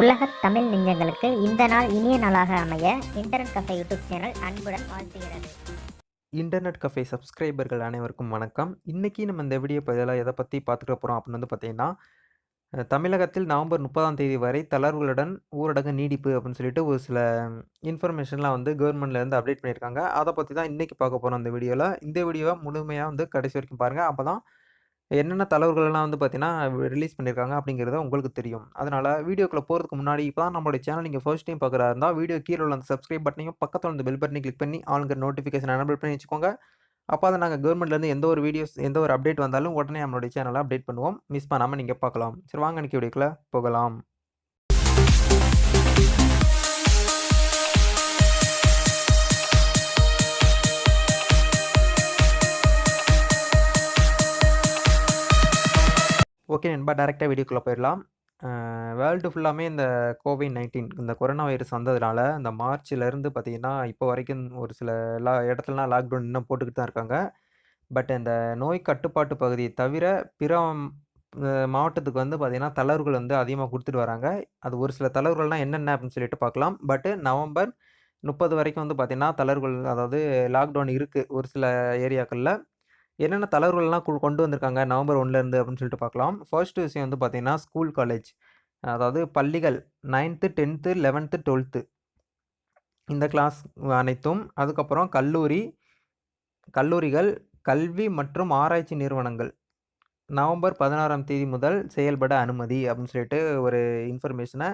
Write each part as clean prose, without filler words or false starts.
உலகத் தமிழ் நெஞ்சங்களுக்கு இந்த நாள் இனிய நாளாக அமைய இன்டர்நெட் கஃபே யூடியூப் சேனல் அன்புடன் வாழ்த்துகிறது. இன்டர்நெட் கஃபே சப்ஸ்கிரைபர்கள் அனைவருக்கும் வணக்கம். இன்னைக்கு நம்ம இந்த வீடியோ பதிலா எதை பற்றி பார்த்துக்க போகிறோம் அப்படின்னு பார்த்தீங்கன்னா, தமிழகத்தில் நவம்பர் 30ஆம் தேதி வரை தளர்வுகளுடன் ஊரடங்கு நீடிப்பு அப்படின்னு சொல்லிட்டு ஒரு சில இன்ஃபர்மேஷன்லாம் கவர்மெண்ட்லேருந்து அப்டேட் பண்ணியிருக்காங்க. அதை பற்றி தான் இன்னைக்கு பார்க்க போகிறோம் இந்த வீடியோவில். இந்த வீடியோவை முழுமையாக கடைசி வரைக்கும் பாருங்கள். அப்போ தான் என்னென்ன தளர்வுகள்லாம் பார்த்தீங்கன்னா ரிலீஸ் பண்ணியிருக்காங்க அப்படிங்கிறது உங்களுக்கு தெரியும். அதனால வீடியோக்குள்ள போறதுக்கு முன்னாடி இப்போ தான் நம்மளுடைய சேனல் நீங்க ஃபர்ஸ்ட் டைம் பார்க்குறா இருந்தா, வீடியோ கீழ உள்ள அந்த சப்ஸ்கிரைப் பட்டனையும், பக்கத்துல அந்த பெல் பட்டனையும் கிளிக் பண்ணி ஆல்ங்கிற நோட்டிஃபிகேஷன் எனேபிள் பண்ணி வச்சுக்கோங்க. அப்ப தான் நாங்க கவர்மெண்ட்லேருந்து எந்த ஒரு வீடியோஸ், எந்த ஒரு அப்டேட் வந்தாலும் உடனே நம்மளுடைய சேனல்ல அப்டேட் பண்ணுவோம். மிஸ் பண்ணாம நீங்க பார்க்கலாம். சரி வாங்க இன்னைக்கு வீடியோக்குள்ள போகலாம். ஓகே நண்பா, டைரக்ட்டா வீடியோக்குள்ள போயிரலாம். வேர்ல்டு ஃபுல்லாமே இந்த கோவிட்-19 இந்த கொரோனா வைரஸ் வந்ததுனால, இந்த மார்ச்லேருந்து பார்த்தீங்கன்னா, இப்போ வரைக்கும் ஒரு சில இடத்துலலாம் லாக்டவுன் இன்னும் போட்டுக்கிட்டு தான் இருக்காங்க. பட் இந்த நோய் கட்டுப்பாட்டு பகுதியை தவிர பிற மாவட்டத்துக்கு பார்த்தீங்கன்னா, தளர்வுகள் அதிகமா குடுத்துட்டு வராங்க. அது ஒரு சில தளர்வுகள்லாம் என்னென்ன அப்படின்னு சொல்லிட்டு பார்க்கலாம். பட் நவம்பர் 30 வரைக்கும் பார்த்தீங்கன்னா, தளர்வுகள் அதாவது லாக்டவுன் இருக்கு ஒரு சில ஏரியாக்கள்ல. என்னென்ன தளர்வுகள்லாம் கொண்டு வந்திருக்காங்க நவம்பர் 1லேருந்து அப்படின்னு சொல்லிட்டு பார்க்கலாம். ஃபர்ஸ்ட் விஷயம் பார்த்தீங்கன்னா, ஸ்கூல், காலேஜ் அதாவது பள்ளிகள் 9த், 10த், 11த், 12த் இந்த கிளாஸ் அனைத்தும். அதுக்கப்புறம் கல்லூரிகள், கல்வி மற்றும் ஆராய்ச்சி நிறுவனங்கள் நவம்பர் 16ஆம் தேதி முதல் செயல்பட அனுமதி அப்படின்னு சொல்லிட்டு ஒரு இன்ஃபர்மேஷனை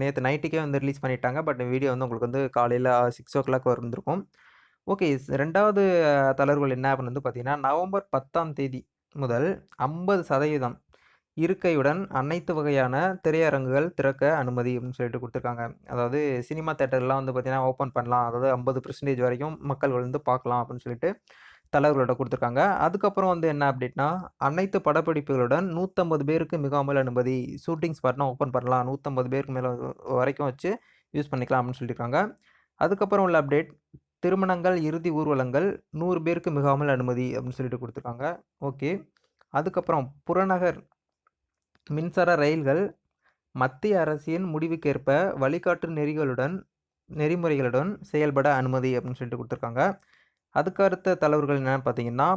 நேற்று நைட்டுக்கே ரிலீஸ் பண்ணிட்டாங்க. பட் வீடியோ உங்களுக்கு காலையில் 6:00 வந்திருக்கும். ஓகே. 2வது தளர்வுகள் என்ன அப்படின்னு பார்த்தீங்கன்னா, நவம்பர் 10ஆம் தேதி முதல் 50% இருக்கையுடன் அனைத்து வகையான திரையரங்குகள் திறக்க அனுமதி அப்படின்னு சொல்லிட்டு குடுத்துருக்காங்க. அதாவது சினிமா தியேட்டர்லாம் பார்த்தீங்கன்னா, ஓப்பன் பண்ணலாம். அதாவது 50% வரைக்கும் மக்கள் பார்க்கலாம் அப்படின்னு சொல்லிட்டு தளர்வுகளோட குடுத்துருக்காங்க. அதுக்கப்புறம் என்ன அப்டேட்னா, அனைத்து படப்பிடிப்புகளுடன் 150 பேருக்கு மிகாமல் அனுமதி. ஷூட்டிங் ஸ்பாட்லாம் ஓப்பன் பண்ணலாம். 150 பேருக்கு மேல வரைக்கும் வச்சு யூஸ் பண்ணிக்கலாம் அப்படின்னு சொல்லியிருக்காங்க. அதுக்கப்புறம் உள்ள அப்டேட், திருமணங்கள், இறுதி ஊர்வலங்கள் 100 பேருக்கு மிகாமல் அனுமதி அப்படின்னு சொல்லிட்டு குடுத்துருக்காங்க. ஓகே. அதுக்கப்புறம் புறநகர் மின்சார ரயில்கள் மத்திய அரசின் முடிவுக்கேற்ப வழிகாட்டு நெறிமுறைகளுடன் செயல்பட அனுமதி அப்படின்னு சொல்லிட்டு குடுத்துருக்காங்க. அதுக்கு அடுத்த தளர்வுகள் என்னன்னு பார்த்தீங்கன்னா,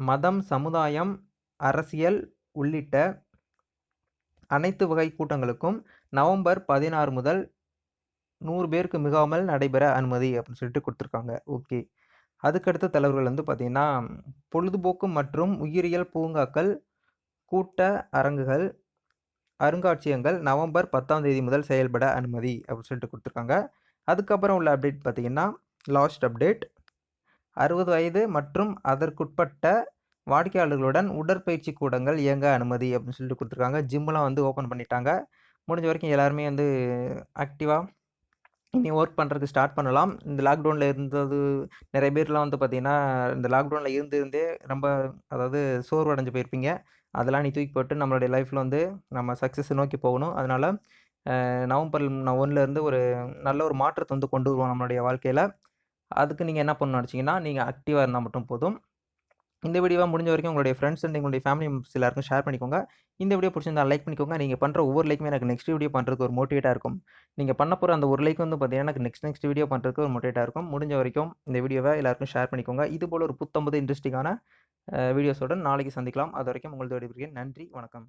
மதம், சமுதாயம், அரசியல் உள்ளிட்ட அனைத்து வகை கூட்டங்களுக்கும் நவம்பர் 16 முதல் 100 பேருக்கு மிகாமல் நடைபெற அனுமதி அப்படின்னு சொல்லிட்டு குடுத்துருக்காங்க. ஓகே. அதுக்கடுத்த தளர்வுகள் பார்த்தீங்கன்னா, பொழுதுபோக்கு மற்றும் உயிரியல் பூங்காக்கள், கூட்ட அரங்குகள், அருங்காட்சியகங்கள் நவம்பர் 10ஆம் தேதி முதல் செயல்பட அனுமதி அப்படின்னு சொல்லிட்டு குடுத்துருக்காங்க. அதுக்கப்புறம் உள்ள அப்டேட் பார்த்தீங்கன்னா, லாஸ்ட் அப்டேட் 60 வயது மற்றும் அதற்குட்பட்ட வாடிக்கையாளர்களுடன் உடற்பயிற்சி கூடங்கள் இயங்க அனுமதி அப்படின்னு சொல்லிட்டு குடுத்துருக்காங்க. ஜிம்லாம் ஓப்பன் பண்ணிட்டாங்க. முடிஞ்ச வரைக்கும் எல்லாருமே ஆக்டிவா இனி ஒர்க் பண்ணுறதுக்கு ஸ்டார்ட் பண்ணலாம். இந்த லாக்டவுனில் இருந்தது நிறைய பேர்லாம் பார்த்தீங்கன்னா, இந்த லாக்டவுனில் இருந்தே ரொம்ப அதாவது சோர்வடைஞ்சு போயிருப்பீங்க. அதெல்லாம் நீ தூக்கி போட்டு நம்மளுடைய லைஃப்பில் நம்ம சக்ஸஸை நோக்கி போகணும். அதனால நவம்பர் 1லேருந்து ஒரு நல்ல ஒரு மாற்றத்தை கொண்டு வருவோம் நம்மளுடைய வாழ்க்கையில. அதுக்கு நீங்க என்ன பண்ணணும்னு நெனச்சீங்கன்னா, நீங்க ஆக்டிவா இருந்தா மட்டும் போதும். இந்த வீடியோவ முடிஞ்ச வரைக்கும் உங்களுடைய ஃப்ரெண்ட்ஸ் அண்ட் உங்களுடைய ஃபேமிலி மெம்பர்ஸ் எல்லாருக்கும் ஷேர் பண்ணிக்கோங்க. இந்த வீடியோ புடிச்சிருந்தா லைக் பண்ணிக்கோங்க. நீங்க பண்ற ஒவ்வொரு லைக்குமே எனக்கு நெக்ஸ்ட் வீடியோ பண்றதுக்கு ஒரு மோட்டிவேட்டா இருக்கும். நீங்க பண்ண போற அந்த ஒரு லைக் பார்த்தீங்கன்னா, எனக்கு நெக்ஸ்ட் வீடியோ பண்றதுக்கு ஒரு மோட்டிவேட்டா இருக்கும். முடிஞ்ச வரைக்கும் இந்த வீடியோவ எல்லாருக்கும் ஷேர் பண்ணிக்கோங்க. இது போல ஒரு புத்தம்பது இன்ட்ரஸ்டிங்கான வீடியோஸோட நாளைக்கு சந்திக்கலாம். அதுவரைக்கும் உங்களது விடைபெறுகிறேன். நன்றி, வணக்கம்.